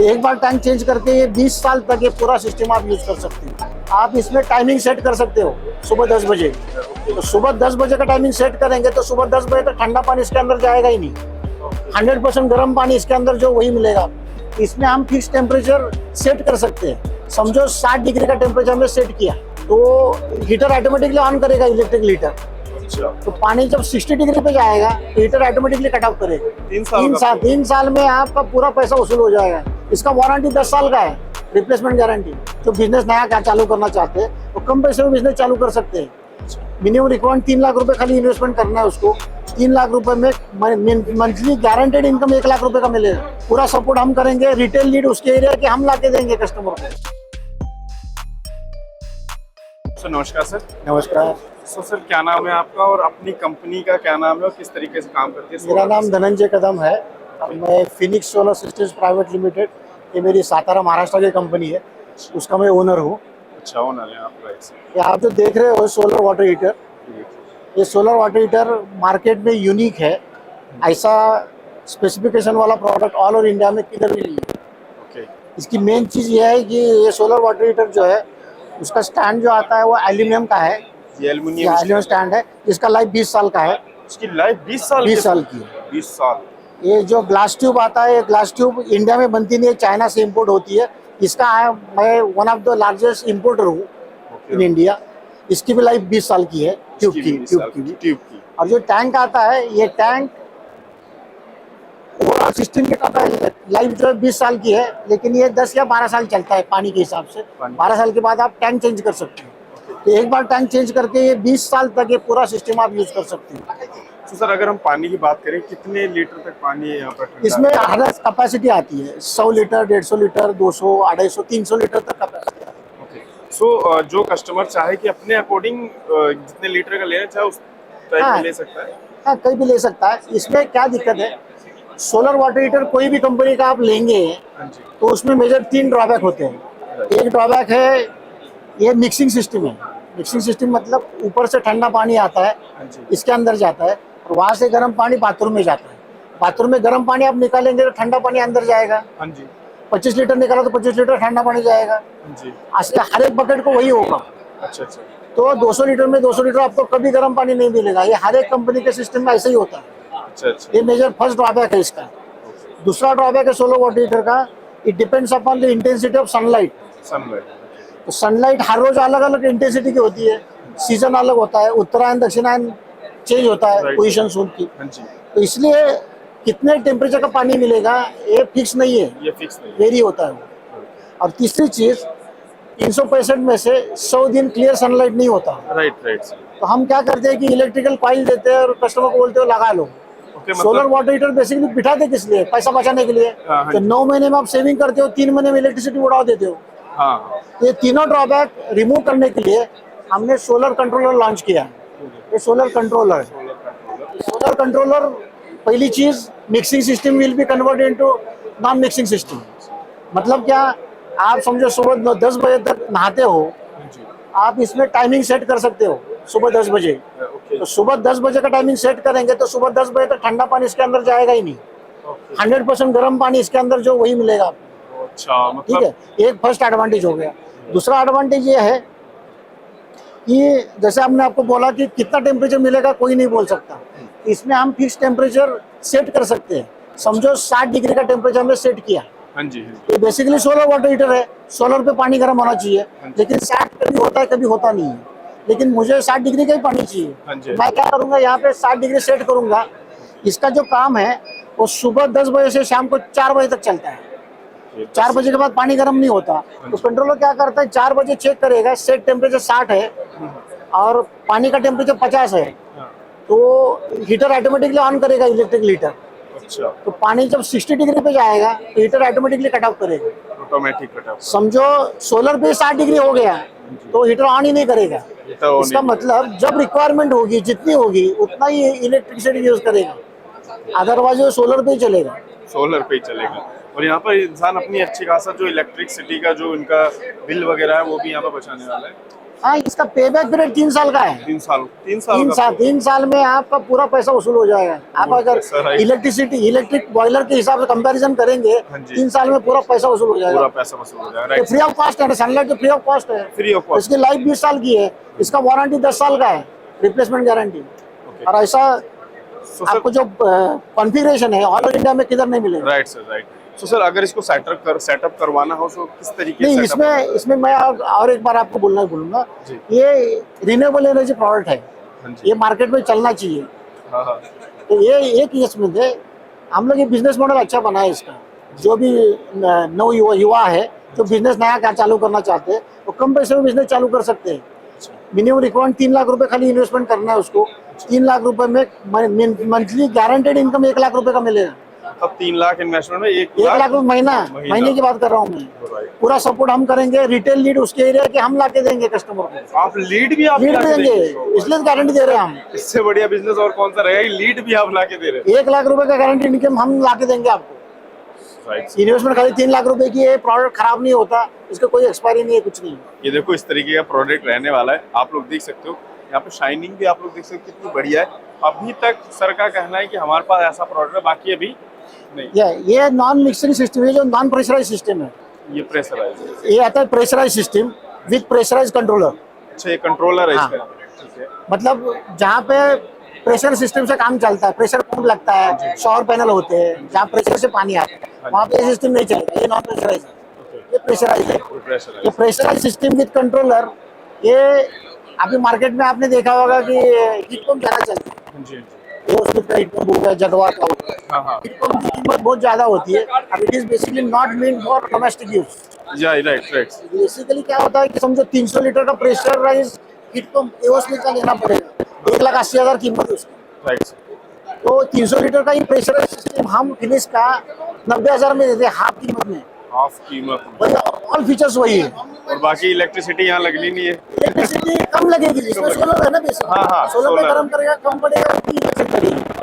एक बार tank change करके ये 20 साल तक ये पूरा सिस्टम आप यूज कर सकते हैं। आप इसमें टाइमिंग सेट कर सकते हो सुबह 10 बजे। तो सुबह 10 बजे का टाइमिंग सेट करेंगे तो सुबह 10 बजे तक ठंडा पानी इसके अंदर जाएगा ही नहीं। 100% गर्म पानी इसके अंदर जो वही मिलेगा। इसमें हम फिक्स टेम्परेचर सेट कर सकते हैं। समझो 60 डिग्री का टेम्परेचर हमने सेट किया तो हीटर ऑटोमेटिकली ऑन करेगा, इलेक्ट्रिक हीटर। तो पानी जब 60 डिग्री पे जाएगा तो हीटर ऑटोमेटिकली कट ऑफ करेगा। 3 साल में आपका पूरा पैसा वसूल हो जाएगा। इसका वारंटी 10 साल का है, रिप्लेसमेंट गारंटी। जो बिजनेस नया क्या चालू करना चाहते हैं वो कम पैसे में बिजनेस चालू कर सकते हैं। मिनिमम रिक्वायरमेंट 3 लाख रुपए खाली इन्वेस्टमेंट करना है उसको। 3 लाख रुपए में मंथली गारंटेड इनकम 1 लाख रुपए का मिलेगा। पूरा सपोर्ट हम करेंगे, रिटेल लीड उसके एरिया के हम लाके देंगे कस्टमर को। सर नमस्कार। सर नमस्कार सर क्या नाम है आपका और अपनी कंपनी का क्या नाम है और किस तरीके से काम करती है? मेरा नाम धनंजय कदम है और मैं Phoenix solar systems private limited, ये मेरी सातारा महाराष्ट्र की कंपनी है, उसका मैं ओनर हूँ। अच्छा, ओनर है आपका। ये आप जो देख रहे हो सोलर वाटर हीटर, ये सोलर वाटर हीटर मार्केट में यूनिक है। ऐसा स्पेसिफिकेशन वाला प्रोडक्ट ऑल ओवर इंडिया में किधर भी नहीं है। इसकी मेन चीज़ ये है कि ये सोलर वाटर हीटर जो है उसका स्टैंड जो आता है वो एल्यूमिनियम का है। ये एल्यूमिनियम स्टैंड है जिसका लाइफ 20 साल का है। इसकी लाइफ 20 साल की है। 20 साल। ये जो ग्लास ट्यूब आता है, ये ग्लास ट्यूब इंडिया में बनती नहीं है, चाइना से इंपोर्ट होती है। इसका मैं one of the largest importer हूँ इन इंडिया। इसकी भी लाइफ 20 साल की है, ट्यूब की। और जो टैंक आता है, ये टैंक पूरा सिस्टम के आता है, लाइफ जो 20 साल की है, लेकिन ये 10 या 12 साल चलता है पानी के हिसाब से। 12 साल के बाद आप टैंक चेंज कर सकते हैं। तो एक बार टैंक चेंज करके ये 20 साल तक ये पूरा सिस्टम आप यूज कर सकते हैं। तो सर अगर हम पानी की बात करें, कितने लीटर तक पानी यहाँ पर? इसमें हर कैपेसिटी आती है 100 लीटर, 150 लीटर, 200, 250, 300 लीटर तक कैपेसिटी आती है। सो जो कस्टमर चाहे कि अपने अकॉर्डिंग जितने लीटर का लेना चाहे उस टाइप में ले सकता है। हाँ, कहीं भी ले सकता है। इसमें क्या दिक्कत है, सोलर वाटर हीटर कोई भी कंपनी का आप लेंगे तो उसमें मेजर 3 ड्रॉबैक होते हैं। एक ड्रॉबैक है ये मिक्सिंग सिस्टम है। मिक्सिंग सिस्टम मतलब ऊपर से ठंडा पानी आता है, इसके अंदर जाता है और वहाँ से गर्म पानी बाथरूम में जाता है। बाथरूम में गर्म पानी आप निकालेंगे तो ठंडा पानी अंदर जाएगा। 25 लीटर निकाला तो 25 लीटर ठंडा पानी जाएगा। हर एक बकेट को वही होगा। अच्छा। तो 200 लीटर में 200 लीटर आपको कभी गर्म पानी नहीं मिलेगा। ये हर एक कंपनी के सिस्टम में ऐसे ही होता है। अच्छा। ये मेजर फर्स्ट ड्रॉबैक है इसका। दूसरा ड्रॉबैक है सोलर वाटर हीटर का, it depends upon the intensity of sunlight. तो सनलाइट हर रोज अलग अलग इंटेंसिटी की होती है, सीजन अलग होता है, उत्तरायण दक्षिणायन चेंज होता है पोजीशन सून की। तो इसलिए कितने टेम्परेचर का पानी मिलेगा ये फिक्स नहीं है, ये फिक्स नहीं, वेरी होता है। और तीसरी चीज 365 में से 100 दिन क्लियर सनलाइट नहीं होता। राइट। तो हम क्या करते हैं कि इलेक्ट्रिकल कॉइल देते हैं और कस्टमर को बोलते हो लगा लो। सोलर वाटर हीटर बेसिकली बिठाते किस लिए? पैसा बचाने के लिए। तो 9 महीने में आप सेविंग करते हो, 3 महीने में इलेक्ट्रिसिटी उड़ा देते हो। ये तीनों ड्रॉबैक रिमूव करने के लिए हमने सोलर कंट्रोलर लॉन्च किया है। ये सोलर कंट्रोलर पहली चीज, mixing system will be converted into non mixing system. मतलब क्या, आप समझो सुबह 10 बजे तक नहाते हो, आप इसमें टाइमिंग सेट कर सकते हो सुबह 10 बजे। तो सुबह 10 बजे का टाइमिंग सेट करेंगे तो सुबह 10 बजे तक ठंडा पानी इसके अंदर जाएगा ही नहीं। 100% गर्म पानी इसके अंदर जो वही मिलेगा आपको। अच्छा, ठीक है, एक फर्स्ट एडवांटेज हो गया। दूसरा एडवांटेज ये है कि जैसे हमने आपको बोला कि कितना टेम्परेचर मिलेगा कोई नहीं बोल सकता। इसमें हम फिक्स टेम्परेचर सेट कर सकते हैं। समझो 60 डिग्री का टेम्परेचर हमने सेट किया। ये बेसिकली सोलर वाटर हीटर है, सोलर पे पानी गर्म होना चाहिए, लेकिन 60 कभी होता है कभी होता नहीं है। लेकिन मुझे 60 डिग्री का ही पानी चाहिए। मैं क्या करूंगा, यहाँ पे 60 डिग्री सेट करूंगा। इसका जो काम है वो सुबह 10 बजे से शाम को 4 बजे तक चलता है। 4 बजे के बाद पानी गर्म नहीं होता। तो कंट्रोलर क्या करता है, 4 बजे चेक करेगा, सेट टेम्परेचर 60 है और पानी का टेम्परेचर 50 है, तो हीटर ऑटोमेटिकली ऑन करेगा, इलेक्ट्रिक हीटर। अच्छा। तो पानी जब 60 डिग्री पे जाएगा तो हीटर ऑटोमेटिकली कट ऑफ करेगा, ऑटोमेटिक कट ऑफ। समझो सोलर पे 60 डिग्री हो गया तो हीटर ऑन ही नहीं करेगा। इसका मतलब जब रिक्वायरमेंट होगी, जितनी होगी उतना ही इलेक्ट्रिसिटी यूज करेगा, अदरवाइज वो सोलर पे ही चलेगा। सोलर पे ही चलेगा। और यहाँ पर इंसान अपनी अच्छी खासा जो इलेक्ट्रिसिटी का जो इनका बिल वगैरह है वो भी यहाँ पर बचाने वाला है। हाँ, इसका पेबैक पीरियड 3 साल का है। 3 साल का 3 साल में आपका पूरा पैसा वसूल हो जाएगा। आप अगर पैसा, right। इलेक्ट्रिक बॉयलर के हिसाब से कंपैरिजन करेंगे, हाँ जी। 3 साल में पूरा पैसा वसूल हो जाएगा। पूरा पैसा वसूल हो जाएगा, ये फ्री ऑफ कॉस्ट है, सनलाइट तो फ्री ऑफ कॉस्ट है। Free of cost. इसकी लाइफ 20 साल की है, इसका वारंटी 10 साल का है, रिप्लेसमेंट गारंटी। और ऐसा आपको जो कॉन्फ़िगरेशन है ऑल ओवर इंडिया में किधर नहीं मिलेगा। Right sir, right. तो सर अगर इसको सेटअप करवाना हो तो किस तरीके नहीं, से इसमें मैं और एक बार आपको बोलूंगा, जी। ये रिन्यूएबल एनर्जी प्रोडक्ट है, हाँ जी। ये मार्केट में चलना चाहिए। हाँ हाँ। तो ये एक इसमें थे, हम लोग ये बिजनेस मॉडल अच्छा बना है इसका। जो भी नव युवा है जो बिजनेस नया चालू करना चाहते हैं वो कम पैसे में बिजनेस चालू कर सकते हैं। मिनिमम रिक्वायरमेंट 3 लाख रुपए खाली इन्वेस्टमेंट करना है उसको। 3 लाख रुपए में मंथली गारंटेड इनकम 1 लाख रुपए का मिलेगा। अब 3 लाख इन्वेस्टमेंट में 1 1 लाख रुपए महीने की बात कर रहा हूँ मैं। पूरा सपोर्ट हम करेंगे, रिटेल लीड उसके एरिया के हम लाके देंगे कस्टमर को। आप लीड भी आप लीड ला के देंगे, देंगे? इसलिए गारंटी दे रहे हैं हम। इससे बढ़िया बिजनेस और कौन सा रहेगा? लीड भी आप ला के दे रहे 1 लाख रुपए का गारंटी इनकम हम लाके देंगे आपको। हैं। इन्वेस्टमेंट खाली 3 लाख रुपए की है, प्रोडक्ट खराब नहीं होता, इसका कोई एक्सपायरी नहीं है, कुछ नहीं। ये देखो इस तरीके का प्रोडक्ट रहने वाला है, आप लोग देख सकते हो। यहाँ पे शाइनिंग भी आप लोग देख सकते हो कितनी बढ़िया है। अभी तक सर का कहना है कि हमारे पास ऐसा प्रोडक्ट है, बाकी अभी नहीं। ये नॉन मिक्सिंग सिस्टम है, जो नॉन प्रेशराइज सिस्टम है। ये प्रेशराइज, ये आता है pressurise system with pressurise controller. अच्छा ये कंट्रोलर है हाँ। इसका, ठीक है। मतलब जहाँ पे प्रेशर सिस्टम से काम चलता है, प्रेशर पंप लगता है, शॉवर पैनल होते हैं, जहाँ प्रेशर से पानी आता है, वहाँ पे ये सिस्टम नहीं चलेगा। ये नॉन प्रेशराइज है, ये प्रेशराइज है। ये प्रेशराइज सिस्टम विद कंट्रोलर, ये अभी मार्केट में आपने देखा होगा कि हीट पंप ज्यादा चलता है। जी, ये उसमें का हीट पंप हो गया, जगवा का हो गया। हाँ हाँ। हीट पंप की कीमत बहुत ज्यादा होती है। अब it is basically not mean for domestic use. Right. Basically क्या होता है कि समझो 300 लीटर का प्रेशराइज हीट पंप एओस्मिक का लेना पड़ेगा, 1,80,000 कीमत है उसकी। राइट। तो 300 लीटर का ये प्रेशराइज सिस्टम हम फिनिश का 90,000 में देते हैं, हाफ कीमत में। हाफ कीमत में। वही ऑल फीचर्स वही है। और बाकी इलेक्ट्रिसिटी यहाँ लगनी नहीं है। इलेक्ट्रिसिटी कम लगेगी, इसमें सोलर है ना बेसिक। हाँ, सोलर पे solar। गर्म करेगा, कम पड़ेगा, उतनी इलेक्ट्रिक लगेगी।